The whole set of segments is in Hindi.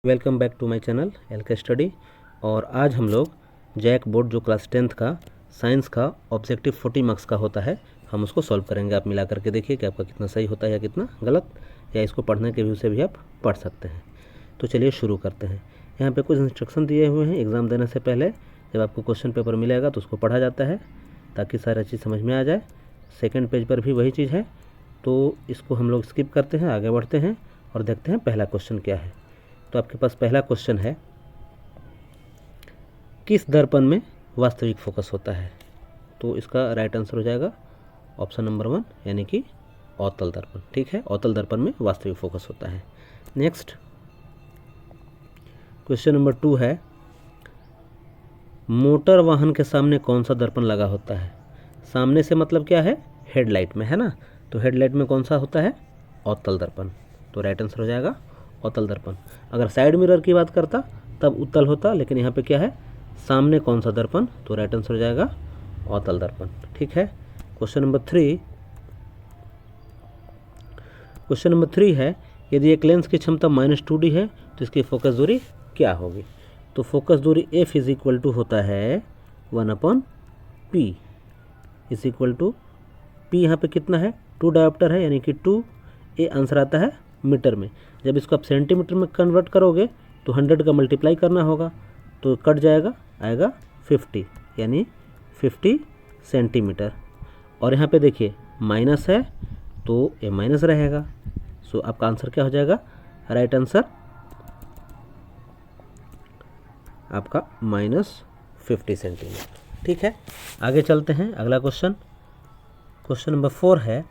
Welcome back to my channel LK study. और आज हम लोग जैक बोर्ड जो क्लास 10th का साइंस का ऑब्जेक्टिव 40 मार्क्स का होता है, हम उसको सॉल्व करेंगे। आप मिला करके देखिए कि आपका कितना सही होता है या कितना गलत, या इसको पढ़ने के व्यू से भी आप पढ़ सकते हैं। तो चलिए शुरू करते हैं। यहाँ पे कुछ इंस्ट्रक्शन दिए हुए हैं। एग्ज़ाम देने से पहले जब आपको क्वेश्चन पेपर मिलेगा तो उसको पढ़ा जाता है ताकि सारा चीज़ समझ में आ जाए। सेकेंड पेज पर भी वही चीज़ है, तो इसको हम लोग स्किप करते हैं, आगे बढ़ते हैं और देखते हैं पहला क्वेश्चन क्या है। तो आपके पास पहला क्वेश्चन है, किस दर्पण में वास्तविक फोकस होता है? तो इसका राइट आंसर हो जाएगा ऑप्शन नंबर 1 यानी कि अवतल दर्पण। ठीक है, अवतल दर्पण में वास्तविक फोकस होता है। नेक्स्ट क्वेश्चन नंबर 2 है, मोटर वाहन के सामने कौन सा दर्पण लगा होता है? सामने से मतलब क्या है? हेडलाइट में, है ना। तो हेडलाइट में कौन सा होता है? अवतल दर्पण। तो राइट आंसर हो जाएगा अवतल दर्पण। अगर साइड मिरर की बात करता तब उत्तल होता, लेकिन यहाँ पे क्या है? सामने कौन सा दर्पण? तो राइट आंसर हो जाएगा अवतल दर्पण। ठीक है। क्वेश्चन नंबर 3 है, यदि एक लेंस की क्षमता -2D है तो इसकी फोकस दूरी क्या होगी? तो फोकस दूरी F इज इक्वल टू होता है 1/P is equal to P। यहाँ पे कितना है? 2 डायोप्टर है, यानी कि 2। ए आंसर आता है मीटर में। जब इसको आप सेंटीमीटर में कन्वर्ट करोगे तो 100 का मल्टीप्लाई करना होगा, तो कट जाएगा, आएगा 50, यानी 50 सेंटीमीटर। और यहाँ पे देखिए माइनस है तो ये माइनस रहेगा। सो आपका आंसर क्या हो जाएगा? राइट आंसर आपका -50 सेंटीमीटर। ठीक है, आगे चलते हैं। अगला क्वेश्चन नंबर 4 है,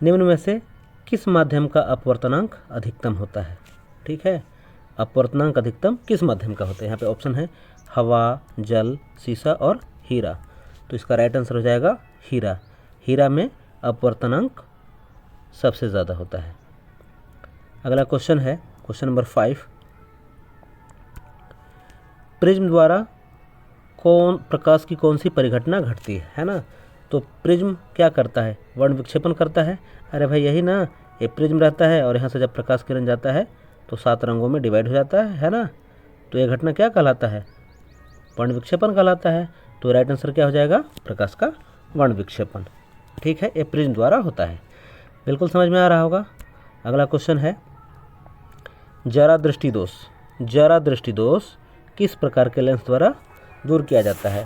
निम्न में से किस माध्यम का अपवर्तनांक अधिकतम होता है? ठीक है, अपवर्तनांक अधिकतम किस माध्यम का होता है? यहाँ पे ऑप्शन है हवा, जल, शीशा और हीरा। तो इसका राइट आंसर हो जाएगा हीरा। हीरा में अपवर्तनांक सबसे ज़्यादा होता है। अगला क्वेश्चन है क्वेश्चन नंबर 5, प्रिज्म द्वारा प्रकाश की कौन सी परिघटना घटती है ना। तो प्रिज्म क्या करता है? वर्ण विक्षेपण करता है। अरे भाई यही ना, ये प्रिज्म रहता है और यहाँ से जब प्रकाश किरण जाता है तो 7 रंगों में डिवाइड हो जाता है ना। तो ये घटना क्या कहलाता है? वर्ण विक्षेपण कहलाता है। तो राइट आंसर क्या हो जाएगा? प्रकाश का वर्ण विक्षेपण। ठीक है, ये प्रिज्म द्वारा होता है। बिल्कुल समझ में आ रहा होगा। अगला क्वेश्चन है, जरा दृष्टि दोष। जरा दृष्टि दोष किस प्रकार के लेंस द्वारा दूर किया जाता है?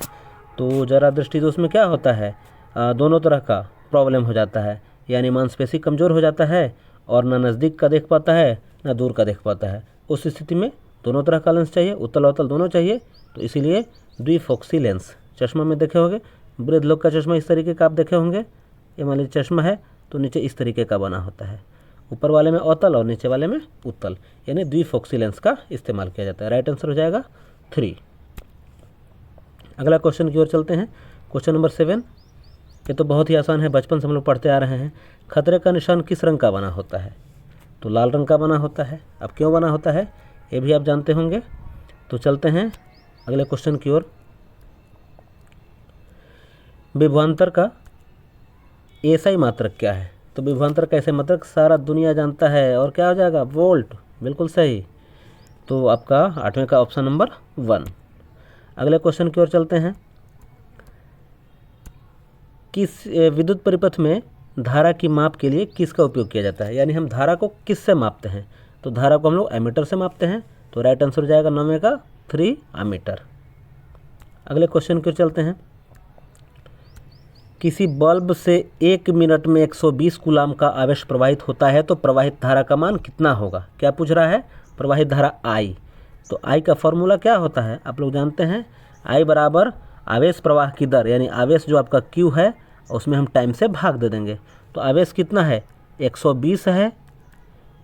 तो जरा दृष्टि दोष में क्या होता है? दोनों तरह का प्रॉब्लम हो जाता है, यानी मांसपेशी कमज़ोर हो जाता है और ना नज़दीक का देख पाता है ना दूर का देख पाता है। उस स्थिति में दोनों तरह का लेंस चाहिए, उत्तल अवतल दोनों चाहिए। तो इसीलिए द्विफोक्सी लेंस चश्मा में देखे होंगे। वृद्ध लोग का चश्मा इस तरीके का आप देखे होंगे। ये मान लीजिए चश्मा है तो नीचे इस तरीके का बना होता है, ऊपर वाले में अवतल और नीचे वाले में उत्तल, यानी द्विफोक्सी लेंस का इस्तेमाल किया जाता है। राइट आंसर हो जाएगा 3। अगला क्वेश्चन की ओर चलते हैं। क्वेश्चन नंबर 7, ये तो बहुत ही आसान है, बचपन से हम लोग पढ़ते आ रहे हैं। खतरे का निशान किस रंग का बना होता है? तो लाल रंग का बना होता है। अब क्यों बना होता है ये भी आप जानते होंगे। तो चलते हैं अगले क्वेश्चन की ओर। विभवांतर का एसआई मात्रक क्या है? तो विभवांतर का एसआई मात्रक सारा दुनिया जानता है, और क्या हो जाएगा? वोल्ट। बिल्कुल सही। तो आपका 8वें का ऑप्शन नंबर 1। अगले क्वेश्चन की ओर चलते हैं। किस विद्युत परिपथ में धारा की माप के लिए किसका उपयोग किया जाता है? यानी हम धारा को किससे मापते हैं? तो धारा को हम लोग एमीटर से मापते हैं। तो राइट आंसर हो जाएगा 9वें का 3 एमीटर। अगले क्वेश्चन की ओर चलते हैं। किसी बल्ब से 1 मिनट में 120 कूलाम का आवेश प्रवाहित होता है तो प्रवाहित धारा का मान कितना होगा? क्या पूछ रहा है? प्रवाहित धारा I। तो I का फॉर्मूला क्या होता है? आप लोग जानते हैं, I बराबर आवेश प्रवाह की दर, यानी आवेश जो आपका Q है उसमें हम टाइम से भाग दे देंगे। तो आवेश कितना है? 120 है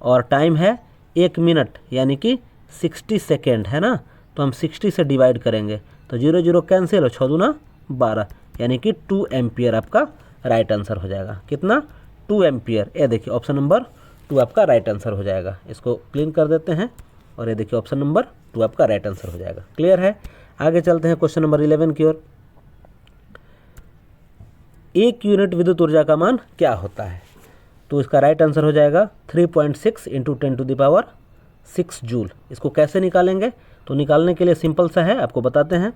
और टाइम है 1 मिनट, यानी कि 60 सेकेंड, है ना। तो हम 60 से डिवाइड करेंगे तो 0 0 कैंसिल हो, 6 दूना 12, यानी कि 2 एम्पियर आपका राइट आंसर हो जाएगा। कितना? 2 एम्पियर। ये देखिए ऑप्शन नंबर 2 आपका राइट आंसर हो जाएगा। इसको क्लीन कर देते हैं और ये देखिए ऑप्शन नंबर 2 आपका राइट आंसर हो जाएगा। क्लियर है। आगे चलते हैं क्वेश्चन नंबर 11 की ओर। 1 यूनिट विद्युत ऊर्जा का मान क्या होता है? तो इसका राइट आंसर हो जाएगा 3.6 इंटू 10⁻6 जूल। इसको कैसे निकालेंगे, तो निकालने के लिए सिंपल सा है, आपको बताते हैं।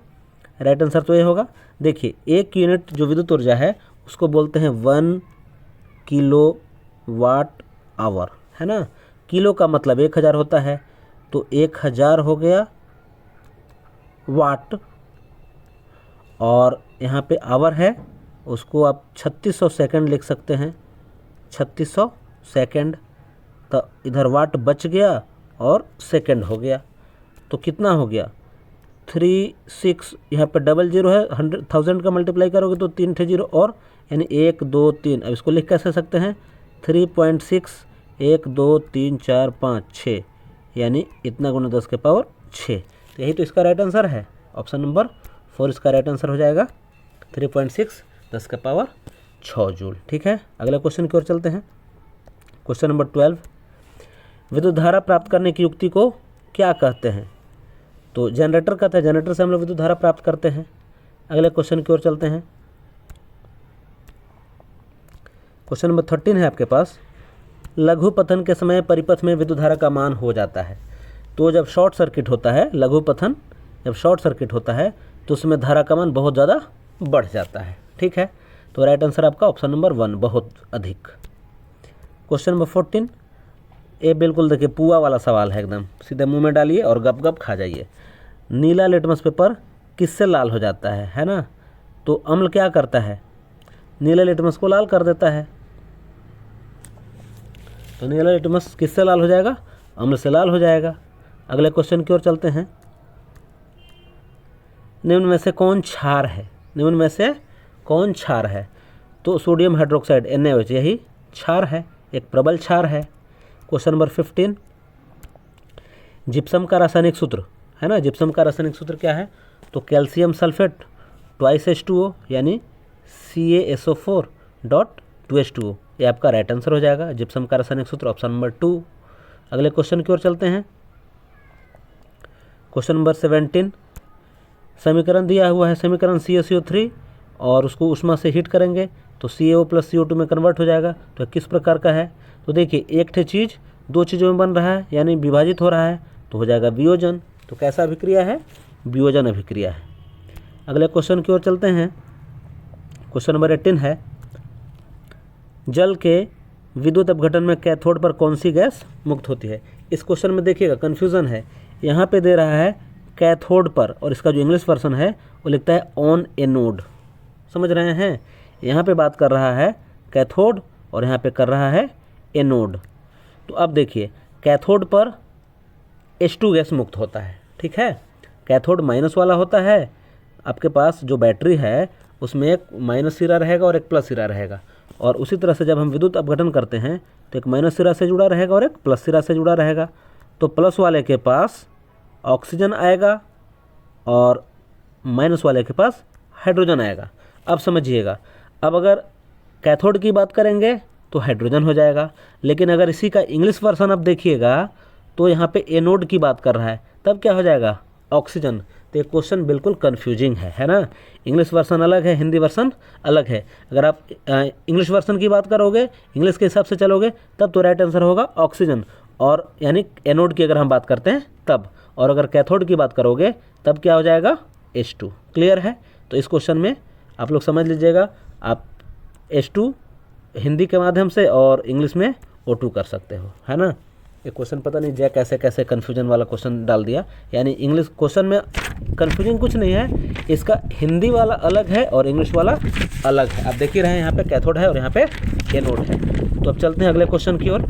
राइट आंसर तो ये होगा, देखिए 1 यूनिट जो विद्युत ऊर्जा है उसको बोलते हैं 1 किलोवाट आवर, है ना। किलो का मतलब 1000 होता है, तो 1000 हो गया वाट, और यहाँ पे आवर है उसको आप 3600 सेकंड लिख सकते हैं, 3600 सेकंड। तो इधर वाट बच गया और सेकंड हो गया, तो कितना हो गया 36, यहाँ पे डबल जीरो है, 1000 का मल्टीप्लाई करोगे तो 3 थे जीरो, और यानी 1 2 3। अब इसको लिख कैसे सकते हैं 3.6 1 2 3 4 5 6, यानी इतना गुना 10 के पावर 6। तो यही तो इसका राइट आंसर है, ऑप्शन नंबर 4 इसका राइट आंसर हो जाएगा, 3.6 10 के पावर 6 जूल। ठीक है, अगले क्वेश्चन की ओर चलते हैं। क्वेश्चन नंबर 12, विद्युत धारा प्राप्त करने की युक्ति को क्या कहते हैं। तो जनरेटर कहते हैं, जनरेटर से हम लोग विद्युत धारा प्राप्त करते हैं। अगले क्वेश्चन की ओर चलते हैं। क्वेश्चन नंबर 13 है आपके पास, लघु पतन के समय परिपथ में विद्युत धारा का मान हो जाता है। तो जब शॉर्ट सर्किट होता है, लघु पतन जब शॉर्ट सर्किट होता है तो उसमें धारा का मान बहुत ज़्यादा बढ़ जाता है। ठीक है, तो राइट आंसर आपका ऑप्शन नंबर 1, बहुत अधिक। क्वेश्चन नंबर 14, ये बिल्कुल देखिए पुआ वाला सवाल है, एकदम सीधे मुंह में डालिए और गप गप खा जाइए। नीला लिटमस पेपर किससे लाल हो जाता है ना। तो अम्ल क्या करता है, नीला लिटमस को लाल कर देता है। तो नीला लिटमस किससे लाल हो जाएगा, अम्ल से लाल हो जाएगा। अगले क्वेश्चन की ओर चलते हैं। निम्न में से कौन क्षार है, निम्न में से कौन क्षार है। तो सोडियम हाइड्रोक्साइड NaOH यही क्षार है, एक प्रबल क्षार है। क्वेश्चन नंबर 15, जिप्सम का रासायनिक सूत्र है ना, जिप्सम का रासायनिक सूत्र क्या है। तो कैल्शियम सल्फेट ट्वाइस H2O, यानी CaSO4.2H2O, ये आपका राइट आंसर हो जाएगा। जिप्सम का रासायनिक सूत्र ऑप्शन नंबर 2। अगले क्वेश्चन की ओर चलते हैं। क्वेश्चन नंबर 17, समीकरण दिया हुआ है, समीकरण CaCO3 और उसको ऊष्मा से हीट करेंगे तो CaO + CO2 में कन्वर्ट हो जाएगा। तो किस प्रकार का है, तो देखिए एक ठे चीज़ दो चीज़ों में बन रहा है, यानी विभाजित हो रहा है, तो हो जाएगा वियोजन। तो कैसा अभिक्रिया है, वियोजन अभिक्रिया है। अगले क्वेश्चन की ओर चलते हैं। क्वेश्चन नंबर 18 है, जल के विद्युत अपघटन में कैथोड पर कौन सी गैस मुक्त होती है। इस क्वेश्चन में देखिएगा कन्फ्यूज़न है, यहाँ पे दे रहा है कैथोड पर, और इसका जो इंग्लिश वर्जन है वो लिखता है ऑन एनोड। समझ रहे हैं, यहाँ पे बात कर रहा है कैथोड और यहाँ पे कर रहा है एनोड। तो अब देखिए कैथोड पर H2 गैस मुक्त होता है। ठीक है, कैथोड माइनस वाला होता है, आपके पास जो बैटरी है उसमें एक माइनस सिरा रहेगा और एक प्लस सिरा रहेगा, और उसी तरह से जब हम विद्युत अपघटन करते हैं तो एक माइनस सिरा से जुड़ा रहेगा और एक प्लस सिरा से जुड़ा रहेगा। तो प्लस वाले के पास ऑक्सीजन आएगा और माइनस वाले के पास हाइड्रोजन आएगा। अब समझिएगा, अब अगर कैथोड की बात करेंगे तो हाइड्रोजन हो जाएगा, लेकिन अगर इसी का इंग्लिश वर्जन आप देखिएगा तो यहाँ पे एनोड की बात कर रहा है, तब क्या हो जाएगा, ऑक्सीजन। तो ये क्वेश्चन बिल्कुल कन्फ्यूजिंग है ना। इंग्लिश वर्जन अलग है, हिंदी वर्जन अलग है। अगर आप इंग्लिश वर्जन की बात करोगे, इंग्लिश के हिसाब से चलोगे, तब तो राइट आंसर होगा ऑक्सीजन, और यानी एनोड की अगर हम बात करते हैं तब, और अगर कैथोड की बात करोगे तब क्या हो जाएगा, H2। क्लियर है, तो इस क्वेश्चन में आप लोग समझ लीजिएगा, आप H2 हिंदी के माध्यम से और इंग्लिश में O2 कर सकते हो, है ना। ये क्वेश्चन पता नहीं जय कैसे कैसे कन्फ्यूजन वाला क्वेश्चन डाल दिया, यानी इंग्लिश क्वेश्चन में कन्फ्यूजन कुछ नहीं है, इसका हिंदी वाला अलग है और इंग्लिश वाला अलग है। आप देख ही रहे हैं, यहाँ पे कैथोड है और यहाँ पे एनोड है। तो अब चलते हैं अगले क्वेश्चन की ओर।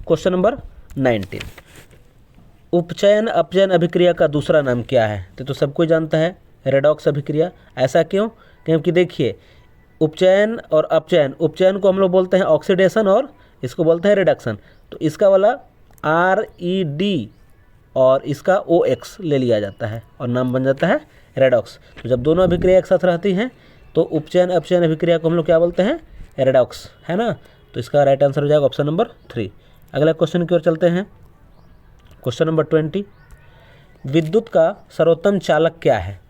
क्वेश्चन नंबर 19, उपचयन अपचयन अभिक्रिया का दूसरा नाम क्या है। तो सबको जानता है, रेडॉक्स अभिक्रिया। ऐसा क्यों, क्योंकि देखिए उपचयन और अपचयन, उपचयन को हम लोग बोलते हैं ऑक्सीडेशन और इसको बोलते हैं रिडक्शन। तो इसका वाला RED और इसका OX ले लिया जाता है और नाम बन जाता है रेडॉक्स। तो जब दोनों अभिक्रिया एक साथ रहती हैं तो उपचयन अपचयन अभिक्रिया को हम लोग क्या बोलते हैं, रेडॉक्स, है ना। तो इसका राइट आंसर हो जाएगा ऑप्शन नंबर 3। अगला क्वेश्चन की ओर चलते हैं। क्वेश्चन नंबर 20, विद्युत का सर्वोत्तम चालक क्या है।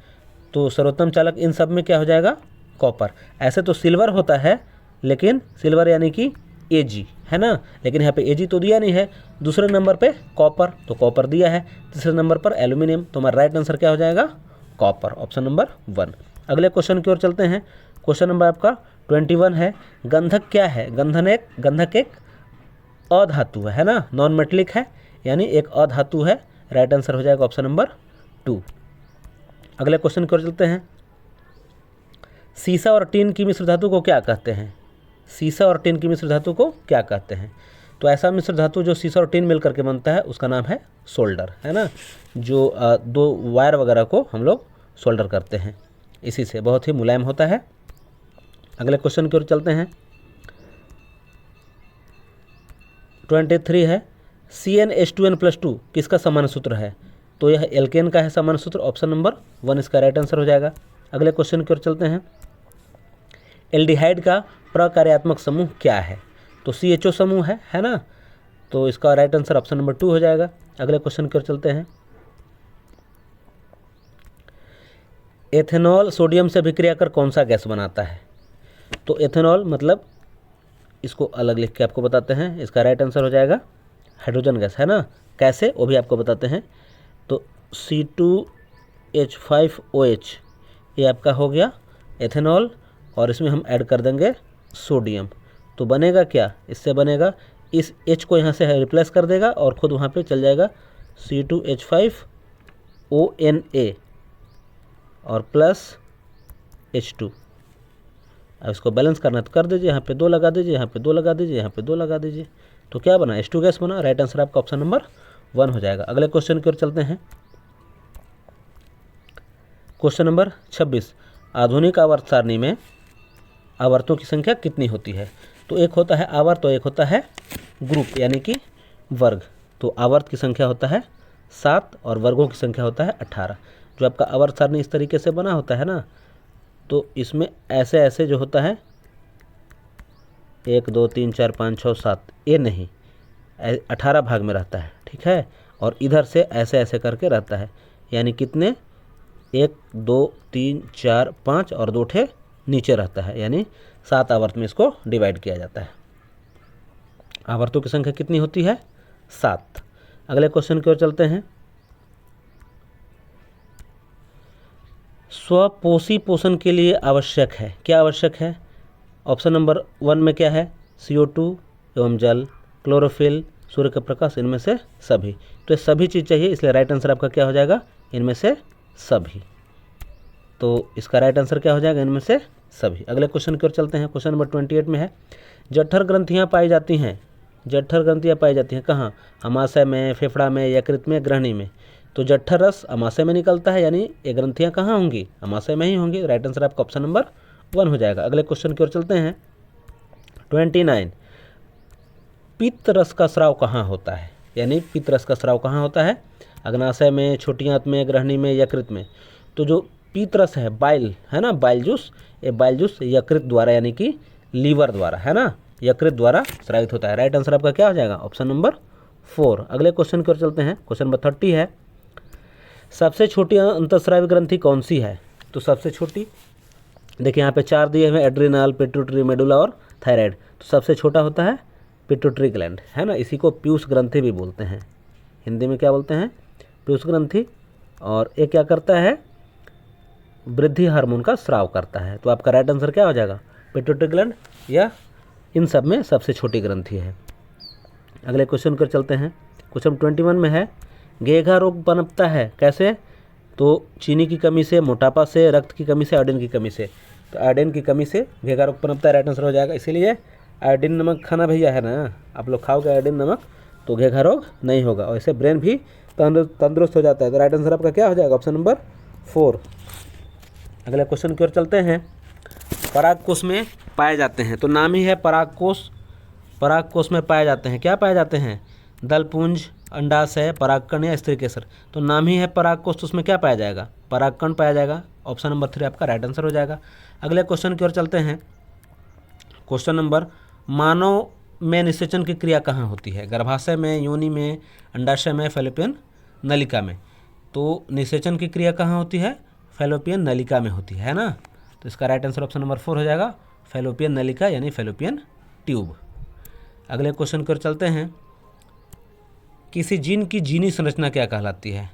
तो सर्वोत्तम चालक इन सब में क्या हो जाएगा, कॉपर। ऐसे तो सिल्वर होता है, लेकिन सिल्वर यानी कि Ag है ना, लेकिन यहाँ पे Ag तो दिया नहीं है। दूसरे नंबर पे कॉपर, तो कॉपर दिया है। तीसरे नंबर पर एल्यूमिनियम, तो हमारा राइट आंसर क्या हो जाएगा? Copper, option number 1। अगले क्वेश्चन की ओर चलते हैं। क्वेश्चन नंबर आपका 21 है। गंधक क्या है? गंधक एक अधातु है ना, नॉन मेटलिक है, यानी एक अधातु है। राइट आंसर हो जाएगा ऑप्शन नंबर 2। अगले क्वेश्चन की ओर चलते हैं। सीसा और टीन की मिश्र धातु को क्या कहते हैं? सीसा और टीन की मिश्र धातु को क्या कहते हैं? तो ऐसा मिश्र धातु जो सीसा और टीन मिलकर के बनता है उसका नाम है सोल्डर, है ना। जो दो वायर वगैरह को हम लोग सोल्डर करते हैं, इसी से बहुत ही मुलायम होता है। अगले क्वेश्चन की ओर चलते हैं। 23 है। CnH2n+2 किसका सामान्य सूत्र है? तो यह एल्केन का है सामान्य सूत्र, ऑप्शन नंबर 1 इसका राइट आंसर हो जाएगा। अगले क्वेश्चन की ओर चलते हैं। एल्डिहाइड का प्रकार्यात्मक समूह क्या है? तो CHO समूह है ना, तो इसका राइट आंसर ऑप्शन नंबर 2 हो जाएगा। अगले क्वेश्चन की ओर चलते हैं। एथेनॉल सोडियम से अभिक्रिया कर कौन सा गैस बनाता है? तो एथेनॉल मतलब इसको अलग लिख के आपको बताते हैं, इसका राइट आंसर हो जाएगा हाइड्रोजन गैस, है ना। कैसे वो भी आपको बताते हैं। तो C2H5OH ये आपका हो गया एथेनॉल, और इसमें हम ऐड कर देंगे सोडियम, तो बनेगा क्या? इससे बनेगा, इस H को यहाँ से रिप्लेस कर देगा और खुद वहाँ पे चल जाएगा C2H5ONA और प्लस H2। अब इसको बैलेंस करना तो कर दीजिए, यहाँ पे 2 लगा दीजिए, यहाँ पे 2 लगा दीजिए, यहाँ पे 2 लगा दीजिए, तो क्या बना? H2 गैस बना। राइट आंसर आपका ऑप्शन नंबर 1 हो जाएगा। अगले क्वेश्चन की ओर चलते हैं। Question number 26। आधुनिक आवर्त सारणी में आवर्तों की संख्या कितनी होती है? तो एक होता है आवर्त, तो एक होता है ग्रुप यानी कि वर्ग। तो आवर्त की संख्या होता है 7 और वर्गों की संख्या होता है 18। जो आपका आवर्त सारणी इस तरीके से बना होता है ना, तो इसमें ऐसे ऐसे जो होता है 1 2 3 4 5 6 7, ये नहीं, 18 भाग में रहता है, ठीक है। और इधर से ऐसे ऐसे करके रहता है, यानी कितने? 1 2 3 4 5 और 2 ठे नीचे रहता है, यानी 7 आवर्त में इसको डिवाइड किया जाता है। आवर्तों की संख्या कितनी होती है? 7। अगले क्वेश्चन की ओर चलते हैं। स्वपोषी पोषण के लिए आवश्यक है, क्या आवश्यक है? ऑप्शन नंबर 1 में क्या है? CO2 एवं जल, क्लोरोफिल, सूर्य का प्रकाश, इनमें से सभी। तो ये सभी चीज़ चाहिए, इसलिए राइट आंसर आपका क्या हो जाएगा? इनमें से सभी। तो इसका राइट आंसर क्या हो जाएगा? इनमें से सभी। अगले क्वेश्चन की ओर चलते हैं। क्वेश्चन नंबर 28 में है। जठर ग्रंथियाँ पाई जाती हैं, जठर ग्रंथियाँ पाई जाती हैं कहाँ? अमाशय में, फेफड़ा में, यकृत में, ग्रहणी में। तो जठर रस अमाशय में निकलता है, यानी ये ग्रंथियाँ कहाँ होंगी? अमाशय में ही होंगी। राइट आंसर आपका ऑप्शन नंबर 1 हो जाएगा। अगले क्वेश्चन की ओर चलते हैं। 29। पित्त रस का स्राव कहाँ होता है? यानी पित्त रस का स्राव कहाँ होता है? अग्नाशय में, छोटी आंत में, ग्रहणी में, यकृत में। तो जो पित्त रस है, बाइल है ना, बाइल जूस, ये बाइल जूस यकृत द्वारा यानी कि लीवर द्वारा, है ना, यकृत द्वारा स्रावित होता है। राइट आंसर आपका क्या हो जाएगा? Option number 4। अगले क्वेश्चन की ओर चलते हैं। क्वेश्चन नंबर 30 है। सबसे छोटी अंतःस्रावी ग्रंथि कौन सी है? तो सबसे छोटी, देखिए यहाँ पे 4 दिए हुए, एड्रिनल, पिट्यूटरी, मेडुला और थायराइड। तो सबसे छोटा होता है पिट्यूटरी ग्लैंड, है ना। इसी को पीयूष ग्रंथि भी बोलते हैं, हिंदी में क्या बोलते हैं? पीयूष ग्रंथि। और ये क्या करता है? वृद्धि हार्मोन का स्राव करता है। तो आपका राइट आंसर क्या हो जाएगा? पिट्यूटरी ग्लैंड, या इन सब में सबसे छोटी ग्रंथि है। अगले क्वेश्चन पर चलते हैं। क्वेश्चन 21 में है। घेघा रोग पनपता है कैसे? तो चीनी की कमी से, मोटापा से, रक्त की कमी से, आयोडीन की कमी से। तो आयोडीन की कमी से घेघा रोग पनपता है, राइट आंसर हो जाएगा। इसीलिए आयोडीन नमक खाना भैया, है ना। आप लोग खाओगे आयोडीन नमक तो घेघा रोग नहीं होगा, और इससे ब्रेन भी तंदुरुस्त हो जाता है। तो राइट आंसर आपका क्या हो जाएगा? Option number 4। अगले क्वेश्चन की ओर चलते हैं। परागकोश में पाए जाते हैं, तो नाम ही है परागकोश। परागकोश में पाए जाते हैं, क्या पाए जाते हैं? दलपुंज, अंडाशय, परागकण या स्त्री केसर। तो नाम ही है परागकोश, तो उसमें क्या पाया जाएगा? परागकण पाया जाएगा। ऑप्शन नंबर 3 आपका राइट आंसर हो जाएगा। अगले क्वेश्चन की ओर चलते हैं। क्वेश्चन नंबर, मानव में निषेचन की क्रिया कहाँ होती है? गर्भाशय में, योनि में, अंडाशय में, फैलोपियन नलिका में। तो निषेचन की क्रिया कहाँ होती है? फैलोपियन नलिका में होती है ना। तो इसका राइट आंसर ऑप्शन नंबर 4 हो जाएगा, फैलोपियन नलिका यानी फैलोपियन ट्यूब। अगले क्वेश्चन की ओर चलते हैं, किसी जीन की जीनी संरचना क्या कहलाती है?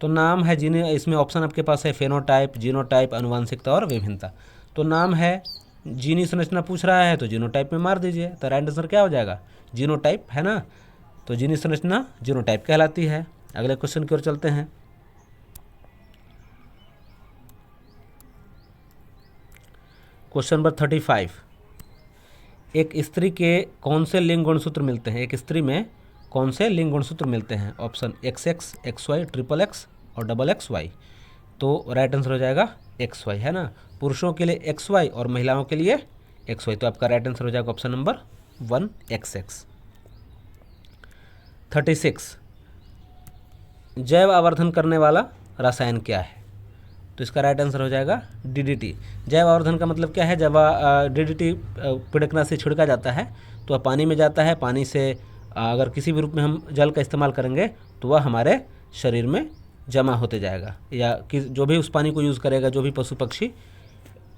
तो नाम है जीन, इसमें ऑप्शन आपके पास है फेनोटाइप, जीनोटाइप, आनुवंशिकता और विभिन्नता। तो नाम है, जीनी संरचना पूछ रहा है तो जीनोटाइप में मार दीजिए, तो राइट आंसर क्या हो जाएगा? जीनोटाइप, है ना। तो जीनी संरचना जीनोटाइप कहलाती है। अगले क्वेश्चन की ओर चलते हैं, क्वेश्चन नंबर 35, एक स्त्री के कौन से लिंग गुणसूत्र मिलते हैं? एक स्त्री में कौन से लिंग गुणसूत्र मिलते हैं? ऑप्शन XX, XY, XXX और XXY। तो राइट आंसर हो जाएगा XY, है ना। पुरुषों के लिए XY और महिलाओं के लिए XY। तो आपका राइट आंसर हो जाएगा ऑप्शन नंबर 1 XX। 36, जैव आवर्धन करने वाला रसायन क्या है? तो इसका राइट आंसर हो जाएगा DDT। जैव आवर्धन का मतलब क्या है? जब DDT पीड़कनाशी छिड़का जाता है तो वह पानी में जाता है, पानी से अगर किसी भी रूप में हम जल का इस्तेमाल करेंगे तो वह हमारे शरीर में जमा होते जाएगा, या कि जो भी उस पानी को यूज़ करेगा, जो भी पशु पक्षी,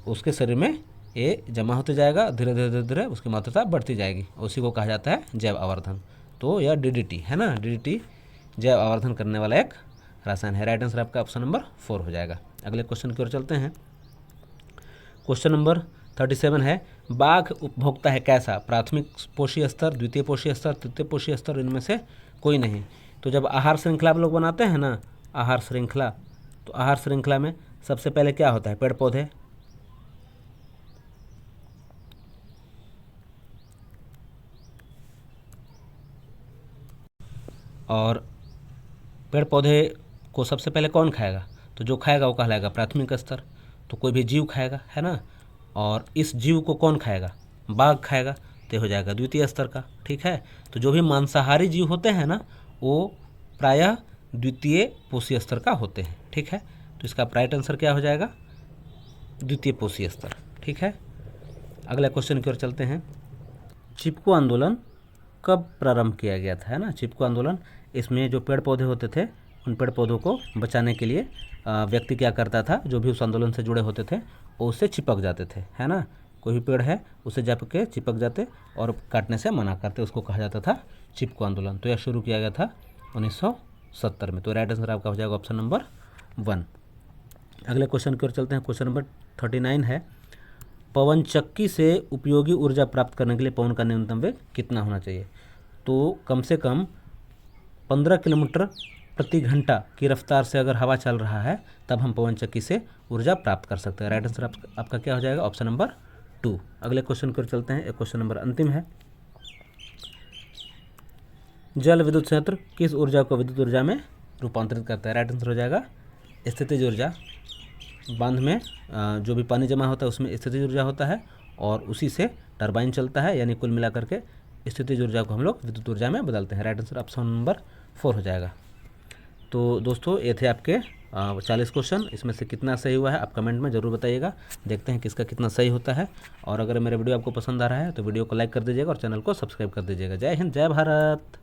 उसके शरीर में ये जमा होते जाएगा, धीरे धीरे धीरे धीरे उसकी मात्रा बढ़ती जाएगी, उसी को कहा जाता है जैव आवर्धन। तो यह DDT, है ना। DDT जैव आवर्धन करने वाला एक रसायन है। राइट आंसर आपका ऑप्शन नंबर 4 हो जाएगा। अगले क्वेश्चन की ओर चलते हैं, क्वेश्चन नंबर 37 है, बाघ उपभोक्ता है कैसा? प्राथमिक पोषी स्तर, द्वितीय पोषी स्तर, तृतीय पोषी स्तर, इनमें से कोई नहीं। तो जब आहार श्रृंखला आप लोग बनाते हैं ना, आहार श्रृंखला, तो आहार श्रृंखला में सबसे पहले क्या होता है? पेड़ पौधे, और पेड़ पौधे को सबसे पहले कौन खाएगा? तो जो खाएगा वो कहलाएगा प्राथमिक स्तर। तो कोई भी जीव खाएगा, है ना। और इस जीव को कौन खाएगा? बाघ खाएगा, तो हो जाएगा द्वितीय स्तर का। ठीक है। तो जो भी मांसाहारी जीव होते हैं ना, वो प्रायः द्वितीय पोषी स्तर का होते हैं। ठीक है। तो इसका राइट आंसर क्या हो जाएगा? द्वितीय पोषी स्तर। ठीक है। अगले क्वेश्चन की ओर चलते हैं, चिपको आंदोलन कब प्रारंभ किया गया था? है ना। चिपको आंदोलन, इसमें जो पेड़ पौधे होते थे, उन पेड़ पौधों को बचाने के लिए व्यक्ति क्या करता था, जो भी उस आंदोलन से जुड़े होते थे वो उससे चिपक जाते थे, है ना। कोई भी पेड़ है उसे जाके चिपक जाते और काटने से मना करते, उसको कहा जाता था चिपको आंदोलन। तो यह शुरू किया गया था 1970 में। तो राइट आंसर आपका हो जाएगा ऑप्शन नंबर 1। अगले क्वेश्चन की ओर चलते हैं, क्वेश्चन नंबर 39 है, पवन चक्की से उपयोगी ऊर्जा प्राप्त करने के लिए पवन का न्यूनतम वेग कितना होना चाहिए? तो कम से कम 15 किलोमीटर प्रति घंटा की रफ्तार से अगर हवा चल रहा है तब हम पवन चक्की से ऊर्जा प्राप्त कर सकते हैं। राइट आंसर आपका क्या हो जाएगा? Option number 2। अगले क्वेश्चन की ओर चलते हैं, एक क्वेश्चन नंबर अंतिम है, जल विद्युत संयंत्र किस ऊर्जा को विद्युत ऊर्जा में रूपांतरित करता है? राइट आंसर हो जाएगा स्थितिज ऊर्जा। बांध में जो भी पानी जमा होता है उसमें स्थितिज ऊर्जा होता है और उसी से टरबाइन चलता है, यानी कुल मिलाकर के स्थितिज ऊर्जा को हम लोग विद्युत ऊर्जा में बदलते हैं। राइट आंसर ऑप्शन नंबर 4 हो जाएगा। तो दोस्तों ये थे आपके 40 क्वेश्चन, इसमें से कितना सही हुआ है आप कमेंट में ज़रूर बताइएगा, देखते हैं किसका कितना सही होता है। और अगर मेरा वीडियो आपको पसंद आ रहा है तो वीडियो को लाइक कर दीजिएगा और चैनल को सब्सक्राइब कर दीजिएगा। जय हिंद, जय भारत।